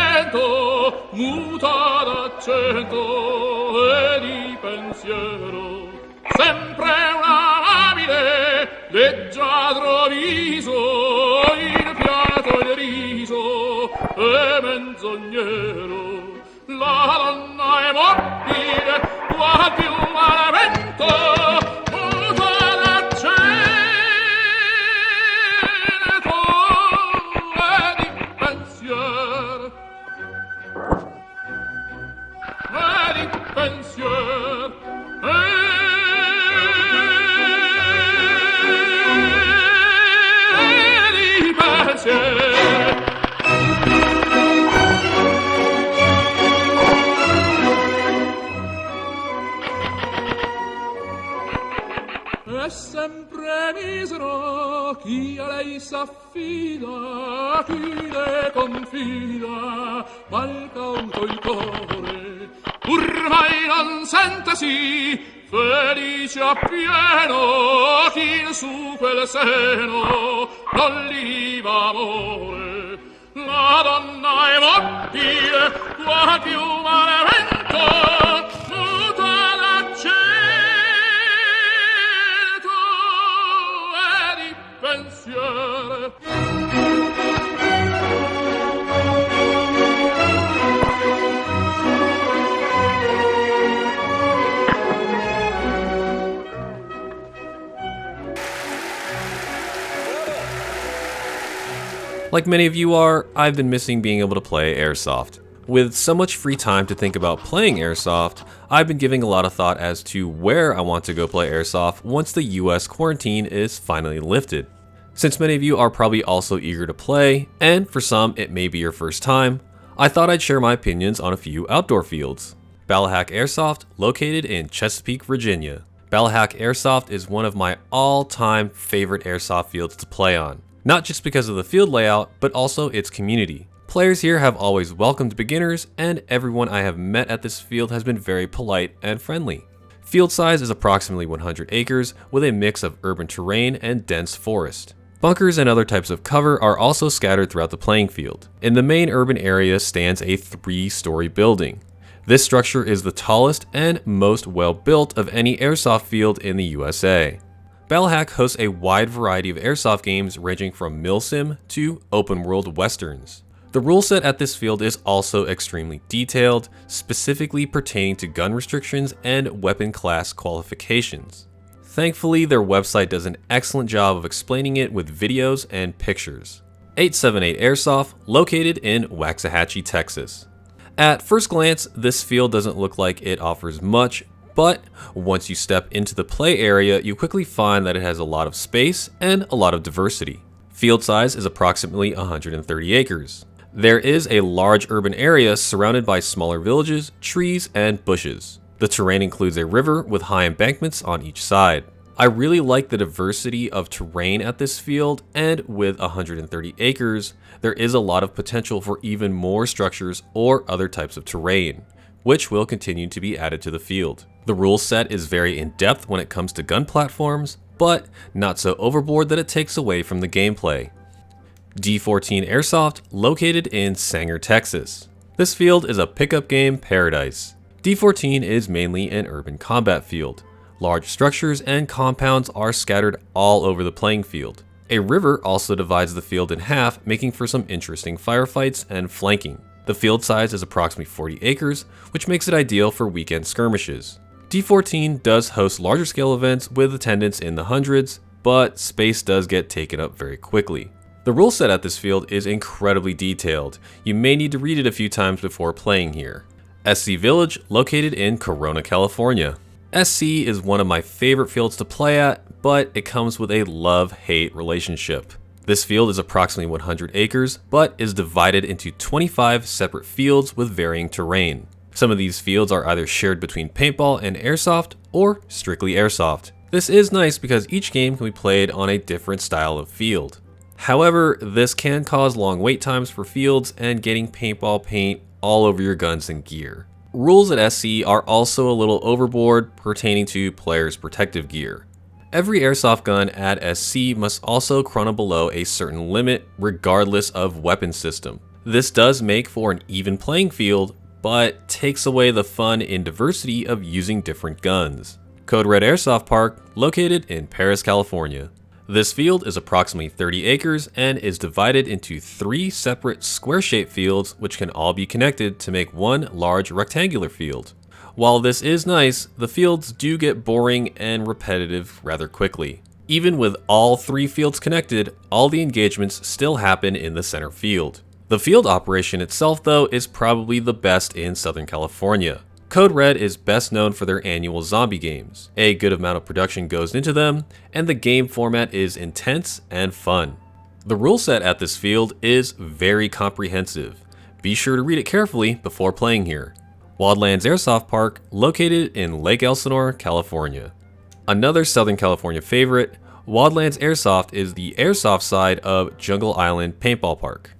d'accento, muta d'accento e di pensiero. Sempre una amabile, leggiadro viso, il pianto il riso e menzognero. La donna è mobile, qual più malevento, muta d'accento e di pensier. E di pensier. E di pensier. È sempre misero chi a lei s'affida, chi le confida, mal cauto il cuore, pur mai non sentesi felice appieno chi su quel seno non li va amore. La donna è mobile, qua più malevento, muta d'accento e di pensiero. Like many of you are, I've been missing being able to play Airsoft. With so much free time to think about playing Airsoft, I've been giving a lot of thought as to where I want to go play Airsoft once the US quarantine is finally lifted. Since many of you are probably also eager to play, and for some it may be your first time, I thought I'd share my opinions on a few outdoor fields. Ballahack Airsoft, located in Chesapeake, Virginia. Ballahack Airsoft is one of my all-time favorite airsoft fields to play on. Not just because of the field layout, but also its community. Players here have always welcomed beginners, and everyone I have met at this field has been very polite and friendly. Field size is approximately 100 acres, with a mix of urban terrain and dense forest. Bunkers and other types of cover are also scattered throughout the playing field. In the main urban area stands a 3-story building. This structure is the tallest and most well-built of any airsoft field in the USA. Ballahack hosts a wide variety of airsoft games ranging from milsim to open-world westerns. The rule set at this field is also extremely detailed, specifically pertaining to gun restrictions and weapon class qualifications. Thankfully, their website does an excellent job of explaining it with videos and pictures. 878 Airsoft, located in Waxahachie, Texas. At first glance, this field doesn't look like it offers much, but once you step into the play area, you quickly find that it has a lot of space and a lot of diversity. Field size is approximately 130 acres. There is a large urban area surrounded by smaller villages, trees, and bushes. The terrain includes a river with high embankments on each side. I really like the diversity of terrain at this field, and with 130 acres, there is a lot of potential for even more structures or other types of terrain, which will continue to be added to the field. The rule set is very in-depth when it comes to gun platforms, but not so overboard that it takes away from the gameplay. D14 Airsoft, located in Sanger, Texas. This field is a pickup game paradise. D14 is mainly an urban combat field. Large structures and compounds are scattered all over the playing field. A river also divides the field in half, making for some interesting firefights and flanking. The field size is approximately 40 acres, which makes it ideal for weekend skirmishes. D14 does host larger scale events with attendance in the hundreds, but space does get taken up very quickly. The rule set at this field is incredibly detailed. You may need to read it a few times before playing here. SC Village, located in Corona, California. SC is one of my favorite fields to play at, but it comes with a love-hate relationship. This field is approximately 100 acres, but is divided into 25 separate fields with varying terrain. Some of these fields are either shared between paintball and airsoft, or strictly airsoft. This is nice because each game can be played on a different style of field. However, this can cause long wait times for fields and getting paintball paint all over your guns and gear. Rules at SC are also a little overboard pertaining to players' protective gear. Every airsoft gun at SC must also chrono below a certain limit regardless of weapon system. This does make for an even playing field, but takes away the fun and diversity of using different guns. CodeRed Airsoft Park, located in Paris, California. This field is approximately 30 acres and is divided into 3 separate square-shaped fields which can all be connected to make one large rectangular field. While this is nice, the fields do get boring and repetitive rather quickly. Even with all 3 fields connected, all the engagements still happen in the center field. The field operation itself, though, is probably the best in Southern California. CodeRed is best known for their annual zombie games. A good amount of production goes into them, and the game format is intense and fun. The rule set at this field is very comprehensive. Be sure to read it carefully before playing here. Wildlands Airsoft Park, located in Lake Elsinore, California. Another Southern California favorite, Wildlands Airsoft is the airsoft side of Jungle Island Paintball Park.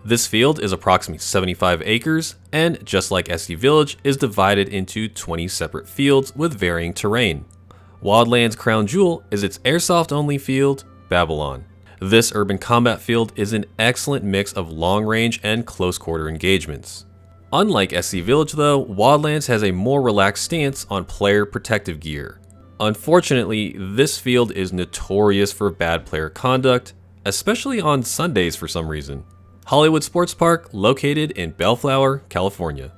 This field is approximately 75 acres, and just like SC Village, is divided into 20 separate fields with varying terrain. Wildlands' crown jewel is its airsoft-only field, Babylon. This urban combat field is an excellent mix of long-range and close-quarter engagements. Unlike SC Village though, Wildlands has a more relaxed stance on player protective gear. Unfortunately, this field is notorious for bad player conduct, especially on Sundays for some reason. Hollywood Sports Park, located in Bellflower, California.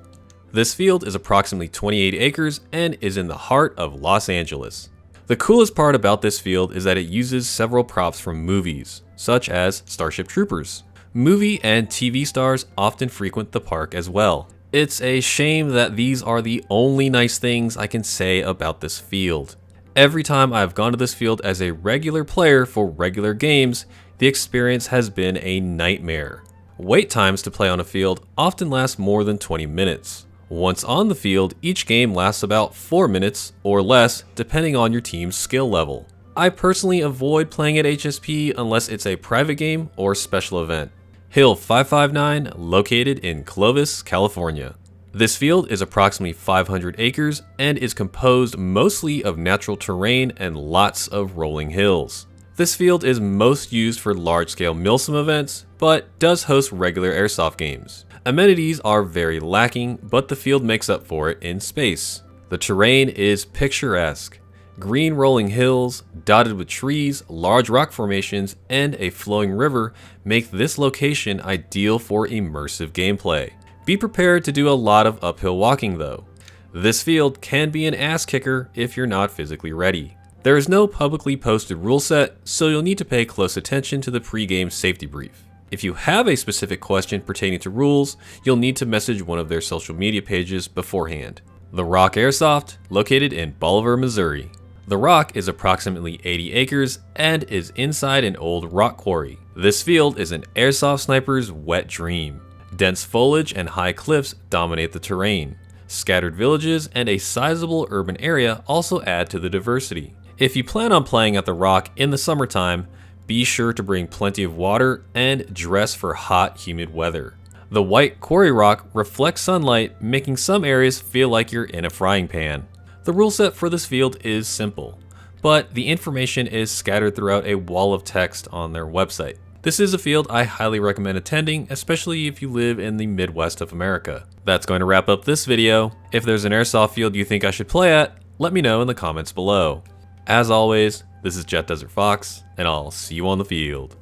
This field is approximately 28 acres and is in the heart of Los Angeles. The coolest part about this field is that it uses several props from movies, such as Starship Troopers. Movie and TV stars often frequent the park as well. It's a shame that these are the only nice things I can say about this field. Every time I've gone to this field as a regular player for regular games, the experience has been a nightmare. Wait times to play on a field often last more than 20 minutes. Once on the field, each game lasts about 4 minutes or less depending on your team's skill level. I personally avoid playing at HSP unless it's a private game or special event. Hill 559, located in Clovis, California. This field is approximately 500 acres and is composed mostly of natural terrain and lots of rolling hills. This field is most used for large-scale milsim events, but does host regular airsoft games. Amenities are very lacking, but the field makes up for it in space. The terrain is picturesque. Green rolling hills, dotted with trees, large rock formations, and a flowing river make this location ideal for immersive gameplay. Be prepared to do a lot of uphill walking though. This field can be an ass kicker if you're not physically ready. There is no publicly posted rule set, so you'll need to pay close attention to the pre-game safety brief. If you have a specific question pertaining to rules, you'll need to message one of their social media pages beforehand. The Rock Airsoft, located in Bolivar, Missouri. The Rock is approximately 80 acres and is inside an old rock quarry. This field is an airsoft sniper's wet dream. Dense foliage and high cliffs dominate the terrain. Scattered villages and a sizable urban area also add to the diversity. If you plan on playing at the Rock in the summertime, be sure to bring plenty of water and dress for hot, humid weather. The white quarry rock reflects sunlight, making some areas feel like you're in a frying pan. The rule set for this field is simple, but the information is scattered throughout a wall of text on their website. This is a field I highly recommend attending, especially if you live in the Midwest of America. That's going to wrap up this video. If there's an airsoft field you think I should play at, let me know in the comments below. As always, this is DesertFox, and I'll see you on the field.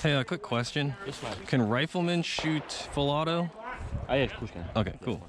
Hey, a quick question. Can riflemen shoot full auto? Ah, yes, push can. Okay, cool.